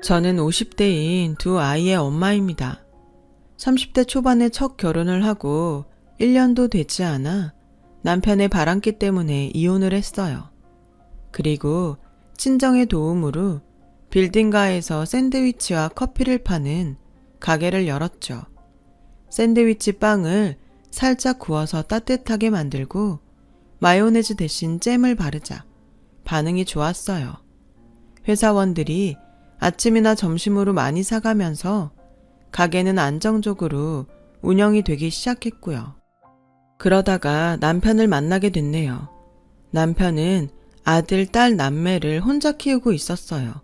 저는 50대인 두 아이의 엄마입니다. 30대 초반에 첫 결혼을 하고 1년도 되지 않아 남편의 바람기 때문에 이혼을 했어요. 그리고 친정의 도움으로 빌딩가에서 샌드위치와 커피를 파는 가게를 열었죠. 샌드위치 빵을 살짝 구워서 따뜻하게 만들고 마요네즈 대신 잼을 바르자 반응이 좋았어요. 회사원들이 아침이나 점심으로 많이 사가면서 가게는 안정적으로 운영이 되기 시작했고요. 그러다가 남편을 만나게 됐네요. 남편은 아들, 딸, 남매를 혼자 키우고 있었어요.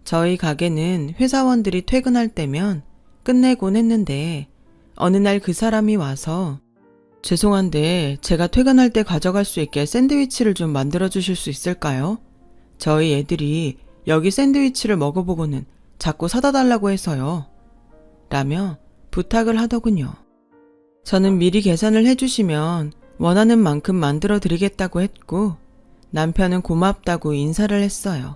저희 가게는 회사원들이 퇴근할 때면 끝내곤 했는데 어느 날 그 사람이 와서 죄송한데 제가 퇴근할 때 가져갈 수 있게 샌드위치를 좀 만들어 주실 수 있을까요? 저희 애들이 여기 샌드위치를 먹어보고는 자꾸 사다 달라고 해서요. 라며 부탁을 하더군요. 저는 미리 계산을 해주시면 원하는 만큼 만들어 드리겠다고 했고 남편은 고맙다고 인사를 했어요.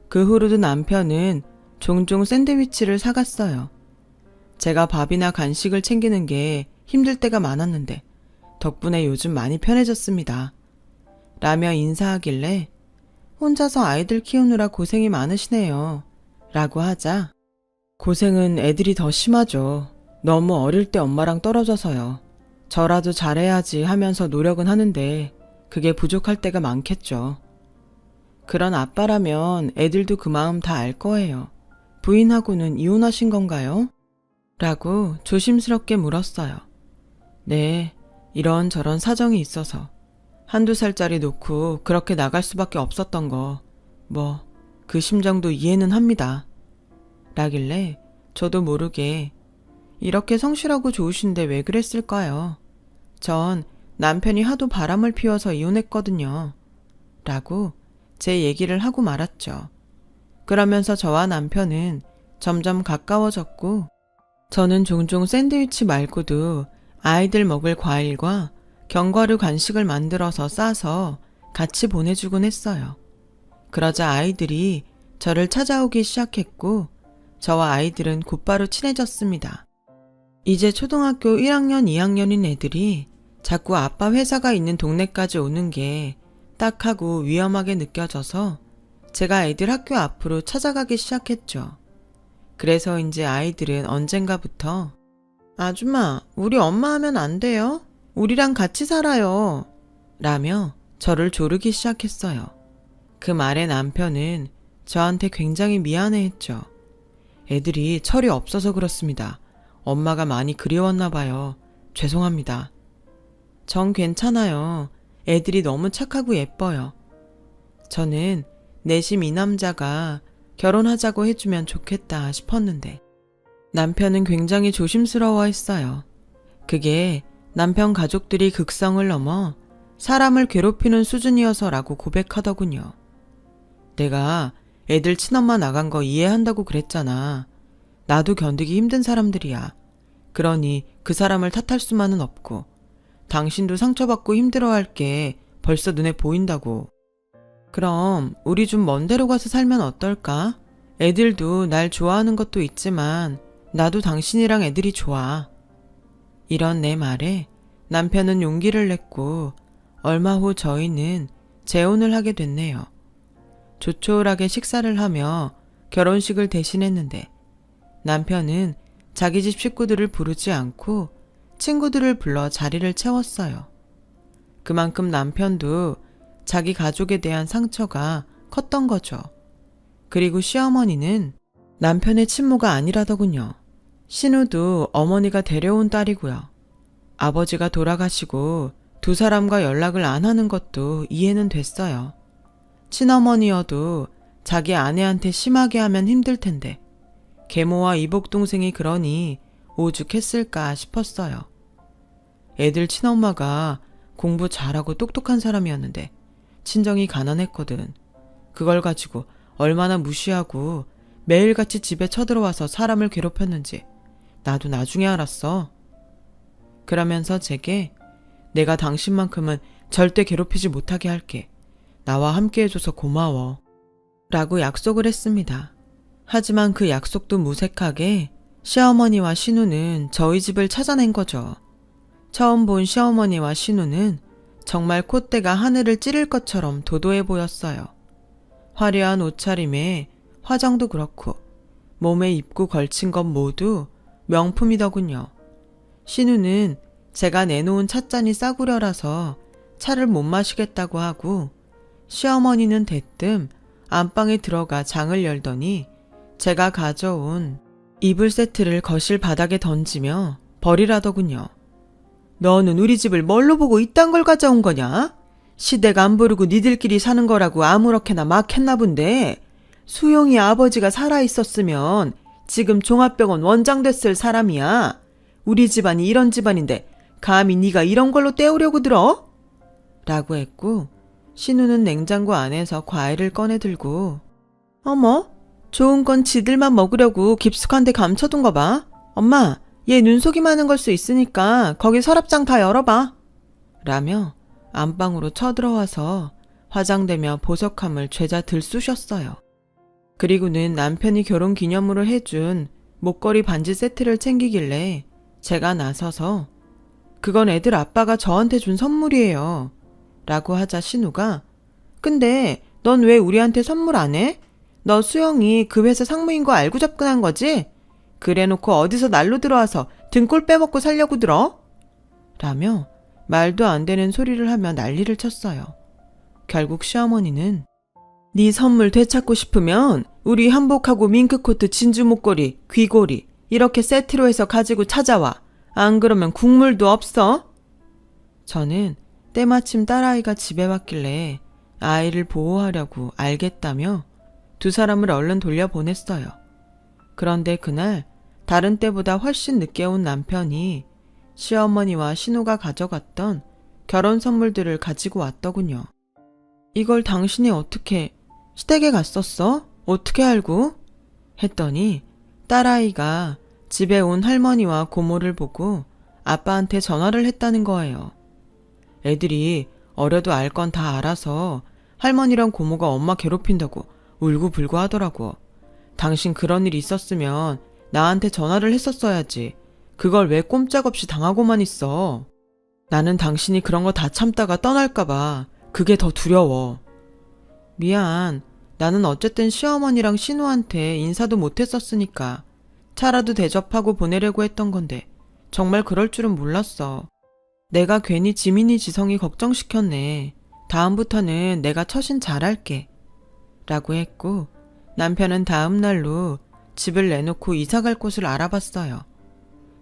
그 후로도 남편은 종종 샌드위치를 사갔어요. 제가 밥이나 간식을 챙기는 게 힘들 때가 많았는데 덕분에 요즘 많이 편해졌습니다. 라며 인사하길래 혼자서 아이들 키우느라 고생이 많으시네요. 라고 하자 고생은 애들이 더 심하죠. 너무 어릴 때 엄마랑 떨어져서요. 저라도 잘해야지 하면서 노력은 하는데 그게 부족할 때가 많겠죠. 그런 아빠라면 애들도 그 마음 다 알 거예요. 부인하고는 이혼하신 건가요? 라고 조심스럽게 물었어요. 네, 이런저런 사정이 있어서 한두 살짜리 놓고 그렇게 나갈 수밖에 없었던 거, 그 심정도 이해는 합니다. 라길래 저도 모르게 이렇게 성실하고 좋으신데 왜 그랬을까요? 전 남편이 하도 바람을 피워서 이혼했거든요. 라고 제 얘기를 하고 말았죠. 그러면서 저와 남편은 점점 가까워졌고 저는 종종 샌드위치 말고도 아이들 먹을 과일과 견과류 간식을 만들어서 싸서 같이 보내주곤 했어요. 그러자 아이들이 저를 찾아오기 시작했고 저와 아이들은 곧바로 친해졌습니다. 이제 초등학교 1학년, 2학년인 애들이 자꾸 아빠 회사가 있는 동네까지 오는 게 딱하고 위험하게 느껴져서 제가 애들 학교 앞으로 찾아가기 시작했죠. 그래서 이제 아이들은 언젠가부터 아줌마, 우리 엄마 하면 안 돼요? 우리랑 같이 살아요. 라며 저를 조르기 시작했어요. 그 말에 남편은 저한테 굉장히 미안해했죠. 애들이 철이 없어서 그렇습니다. 엄마가 많이 그리웠나 봐요. 죄송합니다. 전 괜찮아요. 애들이 너무 착하고 예뻐요. 저는 내심 이 남자가 결혼하자고 해주면 좋겠다 싶었는데 남편은 굉장히 조심스러워했어요. 그게 남편 가족들이 극성을 넘어 사람을 괴롭히는 수준이어서라고 고백하더군요. 내가 애들 친엄마 나간 거 이해한다고 그랬잖아. 나도 견디기 힘든 사람들이야. 그러니 그 사람을 탓할 수만은 없고 당신도 상처받고 힘들어할 게 벌써 눈에 보인다고. 그럼 우리 좀 먼 데로 가서 살면 어떨까? 애들도 날 좋아하는 것도 있지만 나도 당신이랑 애들이 좋아. 이런 내 말에 남편은 용기를 냈고 얼마 후 저희는 재혼을 하게 됐네요. 조촐하게 식사를 하며 결혼식을 대신했는데 남편은 자기 집 식구들을 부르지 않고 친구들을 불러 자리를 채웠어요. 그만큼 남편도 자기 가족에 대한 상처가 컸던 거죠. 그리고 시어머니는 남편의 친모가 아니라더군요. 신우도 어머니가 데려온 딸이고요. 아버지가 돌아가시고 두 사람과 연락을 안 하는 것도 이해는 됐어요. 친어머니여도 자기 아내한테 심하게 하면 힘들 텐데 계모와 이복동생이 그러니 오죽했을까 싶었어요. 애들 친엄마가 공부 잘하고 똑똑한 사람이었는데 친정이 가난했거든. 그걸 가지고 얼마나 무시하고 매일같이 집에 쳐들어와서 사람을 괴롭혔는지 나도 나중에 알았어. 그러면서 제게 내가 당신만큼은 절대 괴롭히지 못하게 할게. 나와 함께 해줘서 고마워. 라고 약속을 했습니다. 하지만 그 약속도 무색하게 시어머니와 신우는 저희 집을 찾아낸 거죠. 처음 본 시어머니와 신우는 정말 콧대가 하늘을 찌를 것처럼 도도해 보였어요. 화려한 옷차림에 화장도 그렇고 몸에 입고 걸친 것 모두 명품이더군요. 신우는 제가 내놓은 찻잔이 싸구려라서 차를 못 마시겠다고 하고, 시어머니는 대뜸 안방에 들어가 장을 열더니 제가 가져온 이불 세트를 거실 바닥에 던지며 버리라더군요. 너는 우리 집을 뭘로 보고 이딴 걸 가져온 거냐? 시댁 안 부르고 니들끼리 사는 거라고 아무렇게나 막 했나 본데, 수용이 아버지가 살아있었으면 지금 종합병원 원장 됐을 사람이야. 우리 집안이 이런 집안인데 감히 네가 이런 걸로 때우려고 들어? 라고 했고, 신우는 냉장고 안에서 과일을 꺼내 들고, 어머, 좋은 건 지들만 먹으려고 깊숙한 데 감춰둔 거 봐. 엄마, 얘 눈속임 하는 걸 수 있으니까 거기 서랍장 다 열어봐. 라며 안방으로 쳐들어와서 화장대며 보석함을 죄다 들쑤셨어요. 그리고는 남편이 결혼 기념으로 해준 목걸이 반지 세트를 챙기길래 제가 나서서 그건 애들 아빠가 저한테 준 선물이에요. 라고 하자 신우가, 근데 넌 왜 우리한테 선물 안 해? 너 수영이 그 회사 상무인 거 알고 접근한 거지? 그래놓고 어디서 날로 들어와서 등골 빼먹고 살려고 들어? 라며 말도 안 되는 소리를 하며 난리를 쳤어요. 결국 시어머니는 네 선물 되찾고 싶으면 우리 한복하고 밍크코트 진주 목걸이, 귀걸이 이렇게 세트로 해서 가지고 찾아와. 안 그러면 국물도 없어. 저는 때마침 딸아이가 집에 왔길래 아이를 보호하려고 알겠다며 두 사람을 얼른 돌려보냈어요. 그런데 그날 다른 때보다 훨씬 늦게 온 남편이 시어머니와 신우가 가져갔던 결혼 선물들을 가지고 왔더군요. 이걸 당신이 어떻게 시댁에 갔었어? 어떻게 알고? 했더니 딸아이가 집에 온 할머니와 고모를 보고 아빠한테 전화를 했다는 거예요. 애들이 어려도 알 건 다 알아서 할머니랑 고모가 엄마 괴롭힌다고 울고불고 하더라고. 당신 그런 일이 있었으면 나한테 전화를 했었어야지. 그걸 왜 꼼짝없이 당하고만 있어. 나는 당신이 그런 거 다 참다가 떠날까봐 그게 더 두려워. 미안. 나는 어쨌든 시어머니랑 신우한테 인사도 못했었으니까 차라도 대접하고 보내려고 했던 건데 정말 그럴 줄은 몰랐어. 내가 괜히 지민이 지성이 걱정시켰네. 다음부터는 내가 처신 잘할게. 라고 했고, 남편은 다음 날로 집을 내놓고 이사갈 곳을 알아봤어요.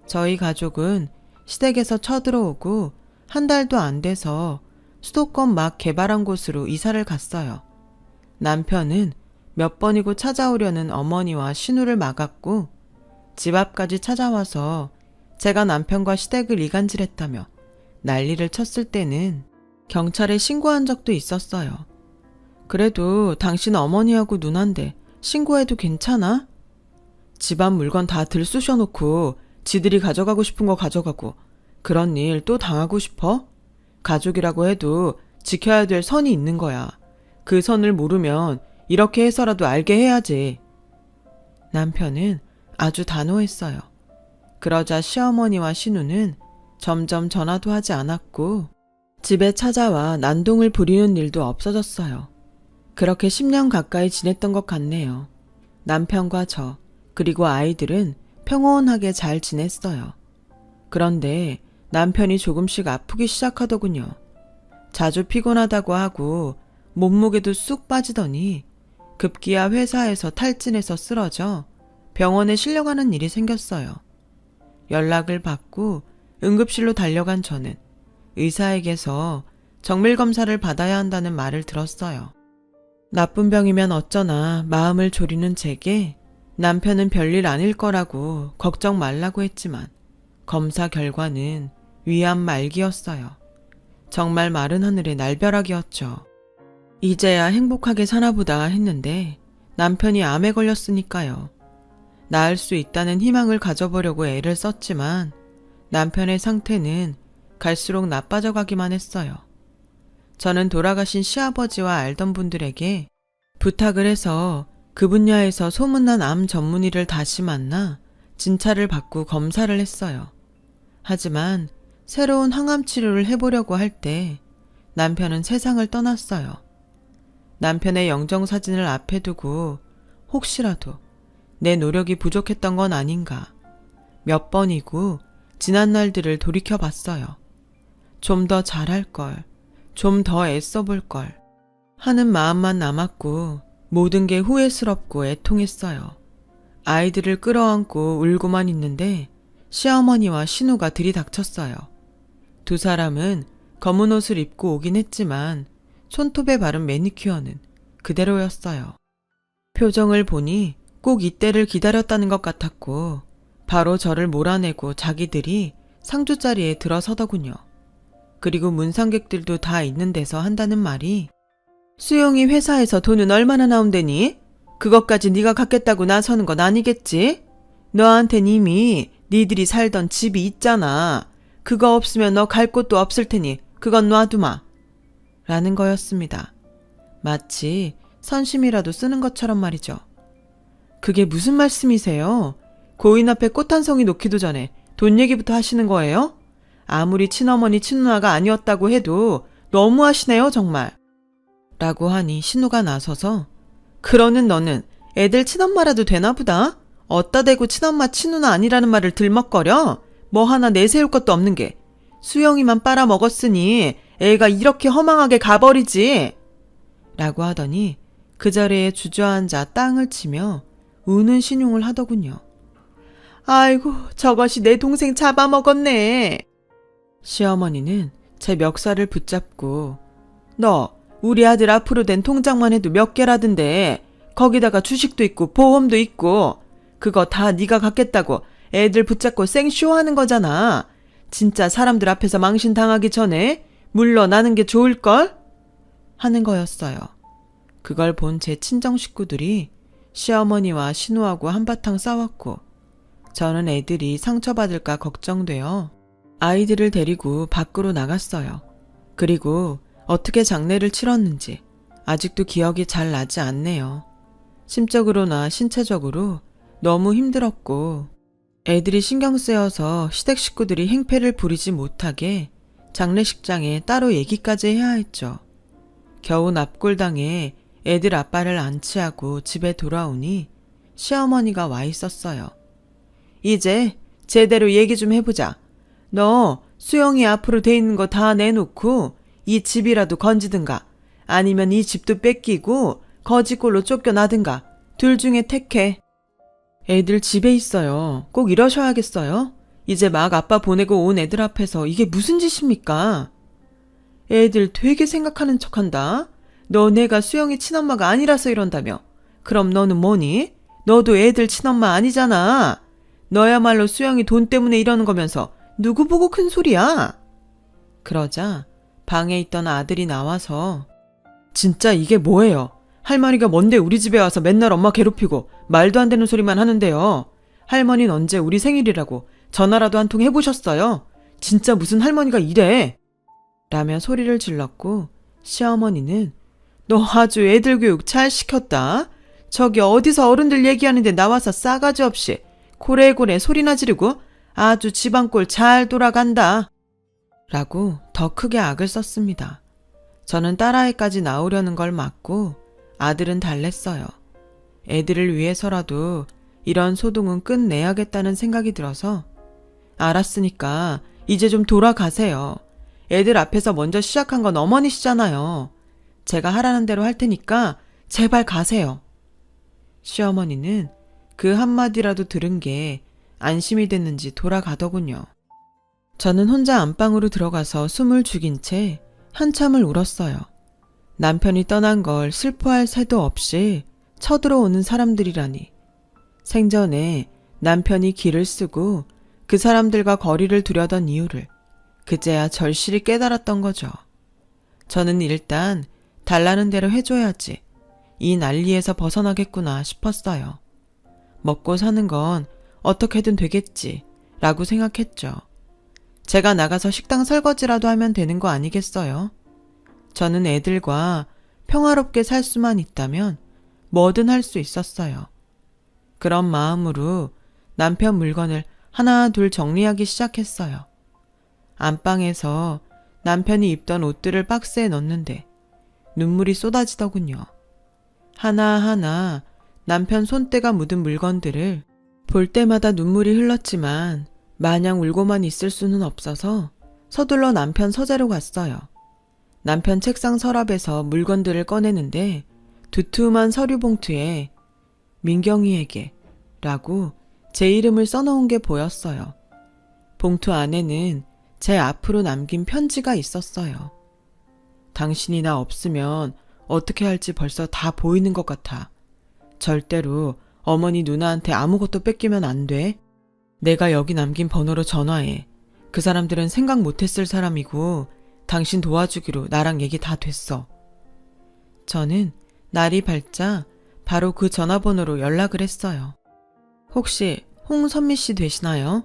저희 가족은 시댁에서 쳐들어오고 한 달도 안 돼서 수도권 막 개발한 곳으로 이사를 갔어요. 남편은 몇 번이고 찾아오려는 어머니와 신우를 막았고, 집 앞까지 찾아와서 제가 남편과 시댁을 이간질했다며 난리를 쳤을 때는 경찰에 신고한 적도 있었어요. 그래도 당신 어머니하고 누난데 신고해도 괜찮아? 집안 물건 다 들쑤셔놓고 지들이 가져가고 싶은 거 가져가고 그런 일 또 당하고 싶어? 가족이라고 해도 지켜야 될 선이 있는 거야. 그 선을 모르면 이렇게 해서라도 알게 해야지. 남편은 아주 단호했어요. 그러자 시어머니와 신우는 점점 전화도 하지 않았고 집에 찾아와 난동을 부리는 일도 없어졌어요. 그렇게 10년 가까이 지냈던 것 같네요. 남편과 저, 그리고 아이들은 평온하게 잘 지냈어요. 그런데 남편이 조금씩 아프기 시작하더군요. 자주 피곤하다고 하고 몸무게도 쑥 빠지더니 급기야 회사에서 탈진해서 쓰러져 병원에 실려가는 일이 생겼어요. 연락을 받고 응급실로 달려간 저는 의사에게서 정밀검사를 받아야 한다는 말을 들었어요. 나쁜 병이면 어쩌나 마음을 졸이는 제게 남편은 별일 아닐 거라고 걱정 말라고 했지만 검사 결과는 위암 말기였어요. 정말 마른 하늘의 날벼락이었죠. 이제야 행복하게 사나보다 했는데 남편이 암에 걸렸으니까요. 나을 수 있다는 희망을 가져보려고 애를 썼지만 남편의 상태는 갈수록 나빠져 가기만 했어요. 저는 돌아가신 시아버지와 알던 분들에게 부탁을 해서 그 분야에서 소문난 암 전문의를 다시 만나 진찰을 받고 검사를 했어요. 하지만 새로운 항암 치료를 해보려고 할 때 남편은 세상을 떠났어요. 남편의 영정사진을 앞에 두고 혹시라도 내 노력이 부족했던 건 아닌가 몇 번이고 지난 날들을 돌이켜봤어요. 좀 더 잘할 걸, 좀 더 애써볼 걸 하는 마음만 남았고 모든 게 후회스럽고 애통했어요. 아이들을 끌어안고 울고만 있는데 시어머니와 신우가 들이닥쳤어요. 두 사람은 검은 옷을 입고 오긴 했지만 손톱에 바른 매니큐어는 그대로였어요. 표정을 보니 꼭 이때를 기다렸다는 것 같았고 바로 저를 몰아내고 자기들이 상주자리에 들어서더군요. 그리고 문상객들도 다 있는 데서 한다는 말이 수용이 회사에서 돈은 얼마나 나온대니? 그것까지 네가 갖겠다고 나서는 건 아니겠지? 너한텐 이미 니들이 살던 집이 있잖아. 그거 없으면 너 갈 곳도 없을 테니 그건 놔두마. 라는 거였습니다. 마치 선심이라도 쓰는 것처럼 말이죠. 그게 무슨 말씀이세요? 고인 앞에 꽃 한 송이 놓기도 전에 돈 얘기부터 하시는 거예요? 아무리 친어머니 친누나가 아니었다고 해도 너무하시네요 정말. 라고 하니 신우가 나서서 그러는 너는 애들 친엄마라도 되나 보다. 어따 대고 친엄마 친누나 아니라는 말을 들먹거려? 뭐 하나 내세울 것도 없는 게 수영이만 빨아먹었으니 애가 이렇게 허망하게 가버리지. 라고 하더니 그 자리에 주저앉아 땅을 치며 우는 신용을 하더군요. 아이고 저것이 내 동생 잡아먹었네. 시어머니는 제 멱살을 붙잡고 너 우리 아들 앞으로 된 통장만 해도 몇 개라던데 거기다가 주식도 있고 보험도 있고 그거 다 네가 갖겠다고 애들 붙잡고 생쇼하는 거잖아. 진짜 사람들 앞에서 망신당하기 전에 물러나는 게 좋을걸? 하는 거였어요. 그걸 본 제 친정 식구들이 시어머니와 신우하고 한바탕 싸웠고 저는 애들이 상처받을까 걱정되어 아이들을 데리고 밖으로 나갔어요. 그리고 어떻게 장례를 치렀는지 아직도 기억이 잘 나지 않네요. 심적으로나 신체적으로 너무 힘들었고 애들이 신경 쓰여서 시댁 식구들이 행패를 부리지 못하게 장례식장에 따로 얘기까지 해야 했죠. 겨우 납골당에 애들 아빠를 안치하고 집에 돌아오니 시어머니가 와 있었어요. 이제 제대로 얘기 좀 해보자. 너 수영이 앞으로 돼 있는 거 다 내놓고 이 집이라도 건지든가 아니면 이 집도 뺏기고 거지꼴로 쫓겨나든가 둘 중에 택해. 애들 집에 있어요. 꼭 이러셔야겠어요? 이제 막 아빠 보내고 온 애들 앞에서 이게 무슨 짓입니까? 애들 되게 생각하는 척한다. 너네가 수영이 친엄마가 아니라서 이런다며. 그럼 너는 뭐니? 너도 애들 친엄마 아니잖아. 너야말로 수영이 돈 때문에 이러는 거면서 누구 보고 큰 소리야? 그러자 방에 있던 아들이 나와서 진짜 이게 뭐예요? 할머니가 뭔데 우리 집에 와서 맨날 엄마 괴롭히고 말도 안 되는 소리만 하는데요. 할머니는 언제 우리 생일이라고 전화라도 한 통 해보셨어요? 진짜 무슨 할머니가 이래? 라며 소리를 질렀고 시어머니는 너 아주 애들 교육 잘 시켰다. 저기 어디서 어른들 얘기하는데 나와서 싸가지 없이 고래고래 소리나 지르고 아주 집안꼴 잘 돌아간다. 라고 더 크게 악을 썼습니다. 저는 딸아이까지 나오려는 걸 막고 아들은 달랬어요. 애들을 위해서라도 이런 소동은 끝내야겠다는 생각이 들어서 알았으니까 이제 좀 돌아가세요. 애들 앞에서 먼저 시작한 건 어머니시잖아요. 제가 하라는 대로 할 테니까 제발 가세요. 시어머니는 그 한마디라도 들은 게 안심이 됐는지 돌아가더군요. 저는 혼자 안방으로 들어가서 숨을 죽인 채 한참을 울었어요. 남편이 떠난 걸 슬퍼할 새도 없이 쳐들어오는 사람들이라니. 생전에 남편이 길을 쓰고 그 사람들과 거리를 두려던 이유를 그제야 절실히 깨달았던 거죠. 저는 일단 달라는 대로 해줘야지 이 난리에서 벗어나겠구나 싶었어요. 먹고 사는 건 어떻게든 되겠지 라고 생각했죠. 제가 나가서 식당 설거지라도 하면 되는 거 아니겠어요? 저는 애들과 평화롭게 살 수만 있다면 뭐든 할 수 있었어요. 그런 마음으로 남편 물건을 하나 둘 정리하기 시작했어요. 안방에서 남편이 입던 옷들을 박스에 넣는데 눈물이 쏟아지더군요. 하나하나 남편 손때가 묻은 물건들을 볼 때마다 눈물이 흘렀지만 마냥 울고만 있을 수는 없어서 서둘러 남편 서재로 갔어요. 남편 책상 서랍에서 물건들을 꺼내는데 두툼한 서류 봉투에 민경이에게 라고 제 이름을 써놓은 게 보였어요. 봉투 안에는 제 앞으로 남긴 편지가 있었어요. 당신이 나 없으면 어떻게 할지 벌써 다 보이는 것 같아. 절대로 어머니 누나한테 아무것도 뺏기면 안 돼. 내가 여기 남긴 번호로 전화해. 그 사람들은 생각 못했을 사람이고 당신 도와주기로 나랑 얘기 다 됐어. 저는 날이 밝자 바로 그 전화번호로 연락을 했어요. 혹시 홍선미 씨 되시나요?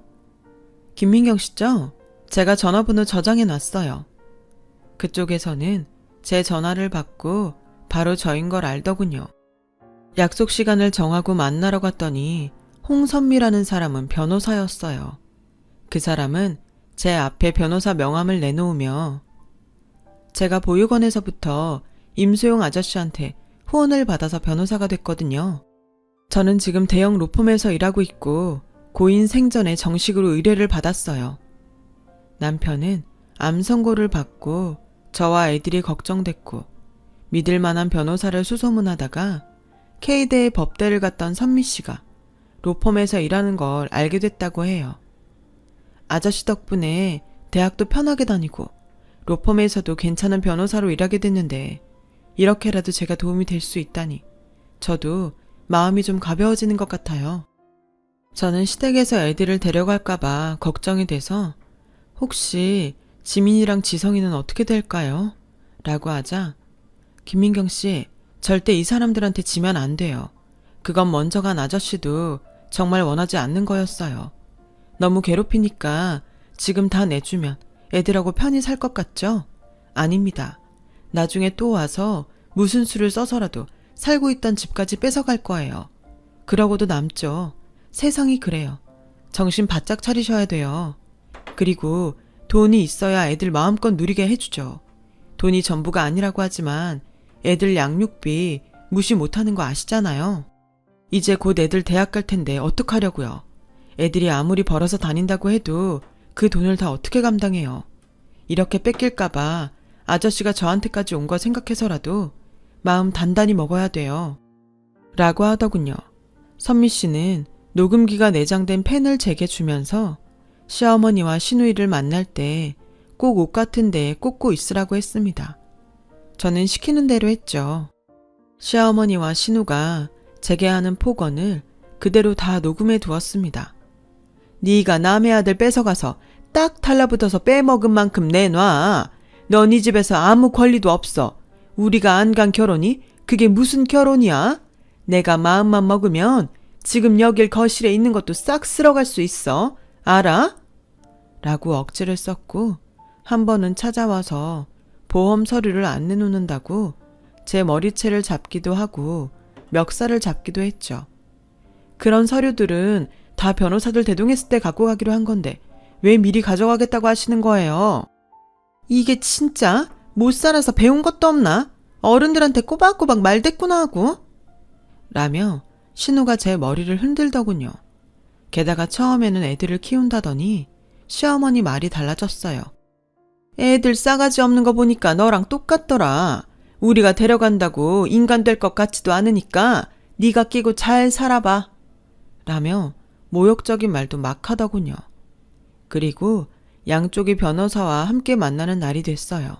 김민경 씨죠? 제가 전화번호 저장해 놨어요. 그쪽에서는 제 전화를 받고 바로 저인 걸 알더군요. 약속 시간을 정하고 만나러 갔더니 홍선미라는 사람은 변호사였어요. 그 사람은 제 앞에 변호사 명함을 내놓으며 제가 보육원에서부터 임수용 아저씨한테 후원을 받아서 변호사가 됐거든요. 저는 지금 대형 로펌에서 일하고 있고 고인 생전에 정식으로 의뢰를 받았어요. 남편은 암 선고를 받고 저와 애들이 걱정됐고 믿을 만한 변호사를 수소문하다가 K대에 법대를 갔던 선미 씨가 로펌에서 일하는 걸 알게 됐다고 해요. 아저씨 덕분에 대학도 편하게 다니고 로펌에서도 괜찮은 변호사로 일하게 됐는데 이렇게라도 제가 도움이 될 수 있다니 저도 마음이 좀 가벼워지는 것 같아요. 저는 시댁에서 애들을 데려갈까봐 걱정이 돼서 혹시 지민이랑 지성이는 어떻게 될까요? 라고 하자 김민경 씨 절대 이 사람들한테 지면 안 돼요. 그건 먼저 간 아저씨도 정말 원하지 않는 거였어요. 너무 괴롭히니까 지금 다 내주면 애들하고 편히 살 것 같죠? 아닙니다. 나중에 또 와서 무슨 수를 써서라도 살고 있던 집까지 뺏어갈 거예요. 그러고도 남죠. 세상이 그래요. 정신 바짝 차리셔야 돼요. 그리고 돈이 있어야 애들 마음껏 누리게 해주죠. 돈이 전부가 아니라고 하지만 애들 양육비 무시 못하는 거 아시잖아요. 이제 곧 애들 대학 갈 텐데 어떡하려고요. 애들이 아무리 벌어서 다닌다고 해도 그 돈을 다 어떻게 감당해요. 이렇게 뺏길까봐 아저씨가 저한테까지 온 거 생각해서라도 마음 단단히 먹어야 돼요. 라고 하더군요. 선미 씨는 녹음기가 내장된 펜을 제게 주면서 시어머니와 시누이를 만날 때 꼭 옷 같은 데에 꽂고 있으라고 했습니다. 저는 시키는 대로 했죠. 시어머니와 시누가 제게 하는 폭언을 그대로 다 녹음해 두었습니다. 네가 남의 아들 뺏어가서 딱 달라붙어서 빼먹은 만큼 내놔. 너 네 집에서 아무 권리도 없어. 우리가 안 간 결혼이 그게 무슨 결혼이야? 내가 마음만 먹으면 지금 여길 거실에 있는 것도 싹 쓸어갈 수 있어. 알아? 라고 억지를 썼고 한 번은 찾아와서 보험 서류를 안 내놓는다고 제 머리채를 잡기도 하고 멱살을 잡기도 했죠. 그런 서류들은 다 변호사들 대동했을 때 갖고 가기로 한 건데 왜 미리 가져가겠다고 하시는 거예요? 이게 진짜 못 살아서 배운 것도 없나? 어른들한테 꼬박꼬박 말대꾸나 하고? 라며 신우가 제 머리를 흔들더군요. 게다가 처음에는 애들을 키운다더니 시어머니 말이 달라졌어요. 애들 싸가지 없는 거 보니까 너랑 똑같더라. 우리가 데려간다고 인간 될 것 같지도 않으니까 네가 끼고 잘 살아봐. 라며 모욕적인 말도 막 하더군요. 그리고 양쪽의 변호사와 함께 만나는 날이 됐어요.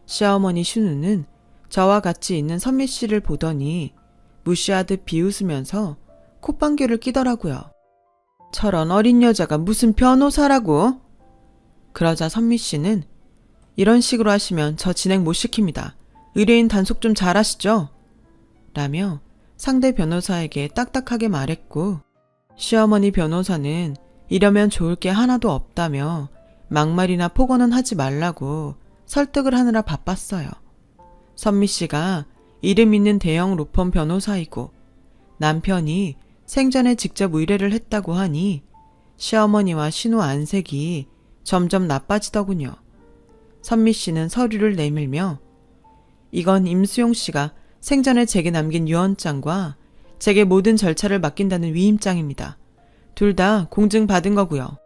시어머니 신우는 저와 같이 있는 선미 씨를 보더니 무시하듯 비웃으면서 콧방귀를 끼더라고요. 저런 어린 여자가 무슨 변호사라고? 그러자 선미 씨는 이런 식으로 하시면 저 진행 못 시킵니다. 의뢰인 단속 좀 잘하시죠? 라며 상대 변호사에게 딱딱하게 말했고 시어머니 변호사는 이러면 좋을 게 하나도 없다며 막말이나 폭언은 하지 말라고 설득을 하느라 바빴어요. 선미 씨가 이름 있는 대형 로펌 변호사이고 남편이 생전에 직접 의뢰를 했다고 하니 시어머니와 신우 안색이 점점 나빠지더군요. 선미 씨는 서류를 내밀며 이건 임수용 씨가 생전에 제게 남긴 유언장과 제게 모든 절차를 맡긴다는 위임장입니다. 둘 다 공증받은 거고요.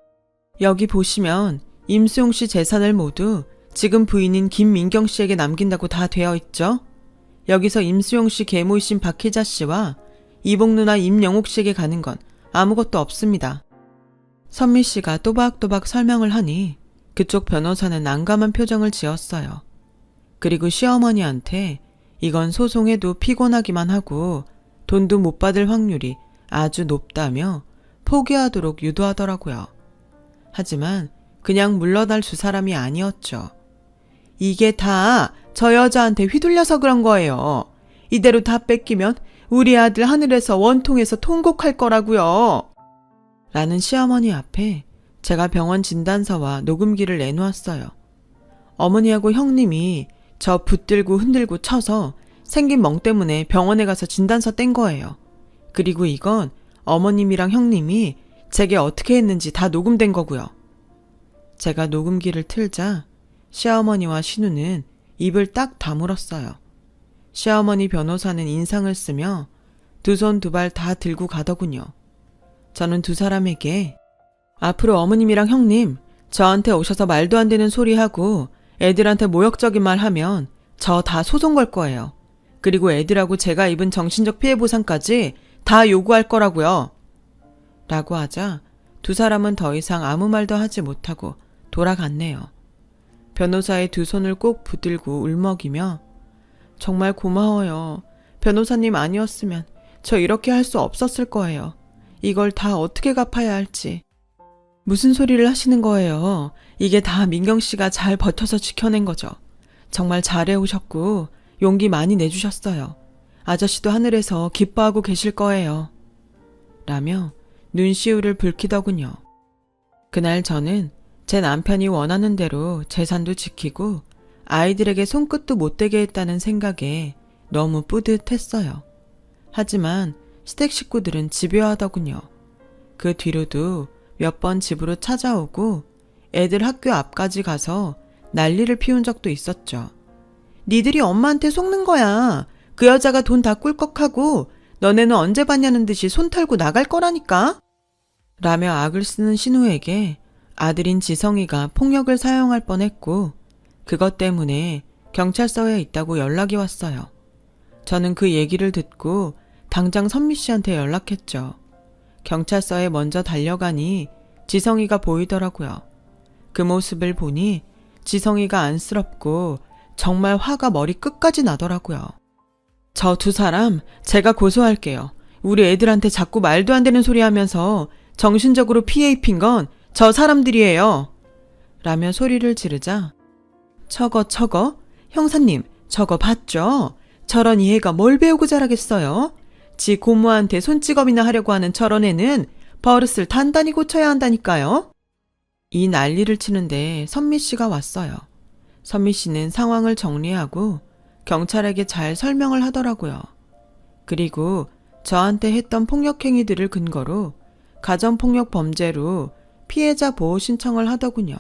여기 보시면 임수용 씨 재산을 모두 지금 부인인 김민경 씨에게 남긴다고 다 되어 있죠? 여기서 임수용 씨 계모이신 박희자 씨와 이복 누나 임영옥 씨에게 가는 건 아무것도 없습니다. 선미 씨가 또박또박 설명을 하니 그쪽 변호사는 난감한 표정을 지었어요. 그리고 시어머니한테 이건 소송해도 피곤하기만 하고 돈도 못 받을 확률이 아주 높다며 포기하도록 유도하더라고요. 하지만 그냥 물러날 수 사람이 아니었죠. 이게 다 저 여자한테 휘둘려서 그런 거예요. 이대로 다 뺏기면 우리 아들 하늘에서 원통에서 통곡할 거라고요. 라는 시어머니 앞에 제가 병원 진단서와 녹음기를 내놓았어요. 어머니하고 형님이 저 붙들고 흔들고 쳐서 생긴 멍 때문에 병원에 가서 진단서 뗀 거예요. 그리고 이건 어머님이랑 형님이 제게 어떻게 했는지 다 녹음된 거고요. 제가 녹음기를 틀자 시어머니와 신우는 입을 딱 다물었어요. 시어머니 변호사는 인상을 쓰며 두 손 두 발 다 들고 가더군요. 저는 두 사람에게 앞으로 어머님이랑 형님 저한테 오셔서 말도 안 되는 소리 하고 애들한테 모욕적인 말 하면 저 다 소송 걸 거예요. 그리고 애들하고 제가 입은 정신적 피해 보상까지 다 요구할 거라고요. 라고 하자 두 사람은 더 이상 아무 말도 하지 못하고 돌아갔네요. 변호사의 두 손을 꼭 붙들고 울먹이며 정말 고마워요. 변호사님 아니었으면 저 이렇게 할 수 없었을 거예요. 이걸 다 어떻게 갚아야 할지. 무슨 소리를 하시는 거예요. 이게 다 민경 씨가 잘 버텨서 지켜낸 거죠. 정말 잘해오셨고 용기 많이 내주셨어요. 아저씨도 하늘에서 기뻐하고 계실 거예요. 라며 눈시울을 붉히더군요. 그날 저는 제 남편이 원하는 대로 재산도 지키고 아이들에게 손끝도 못 대게 했다는 생각에 너무 뿌듯했어요. 하지만 시댁 식구들은 집요하더군요. 그 뒤로도 몇 번 집으로 찾아오고 애들 학교 앞까지 가서 난리를 피운 적도 있었죠. 니들이 엄마한테 속는 거야. 그 여자가 돈 다 꿀꺽하고 너네는 언제 봤냐는 듯이 손 털고 나갈 거라니까. 라며 악을 쓰는 신우에게 아들인 지성이가 폭력을 사용할 뻔했고 그것 때문에 경찰서에 있다고 연락이 왔어요. 저는 그 얘기를 듣고 당장 선미 씨한테 연락했죠. 경찰서에 먼저 달려가니 지성이가 보이더라고요. 그 모습을 보니 지성이가 안쓰럽고 정말 화가 머리 끝까지 나더라고요. 저 두 사람 제가 고소할게요. 우리 애들한테 자꾸 말도 안 되는 소리 하면서 정신적으로 피해 입힌 건 저 사람들이에요. 라며 소리를 지르자 저거 형사님 저거 봤죠? 저런 이해가 뭘 배우고 자라겠어요? 지 고모한테 손찌검이나 하려고 하는 저런 애는 버릇을 단단히 고쳐야 한다니까요. 이 난리를 치는데 선미 씨가 왔어요. 선미 씨는 상황을 정리하고 경찰에게 잘 설명을 하더라고요. 그리고 저한테 했던 폭력행위들을 근거로 가정폭력 범죄로 피해자 보호 신청을 하더군요.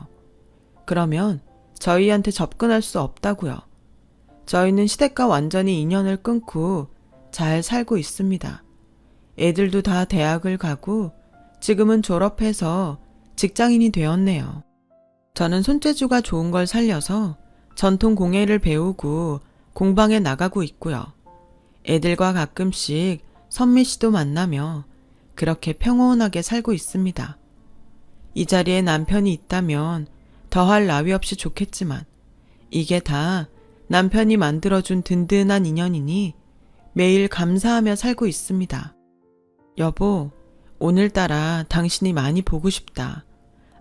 그러면 저희한테 접근할 수 없다고요. 저희는 시댁과 완전히 인연을 끊고 잘 살고 있습니다. 애들도 다 대학을 가고 지금은 졸업해서 직장인이 되었네요. 저는 손재주가 좋은 걸 살려서 전통 공예를 배우고 공방에 나가고 있고요. 애들과 가끔씩 선미 씨도 만나며 그렇게 평온하게 살고 있습니다. 이 자리에 남편이 있다면 더할 나위 없이 좋겠지만 이게 다 남편이 만들어준 든든한 인연이니 매일 감사하며 살고 있습니다. 여보, 오늘따라 당신이 많이 보고 싶다.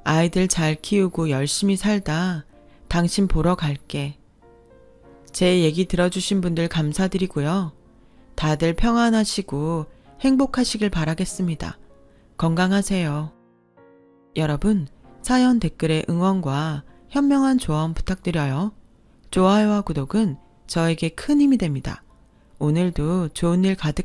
아이들 잘 키우고 열심히 살다 당신 보러 갈게. 제 얘기 들어주신 분들 감사드리고요. 다들 평안하시고 행복하시길 바라겠습니다. 건강하세요. 여러분, 사연 댓글에 응원과 현명한 조언 부탁드려요. 좋아요와 구독은 저에게 큰 힘이 됩니다. 오늘도 좋은 일 가득하세요.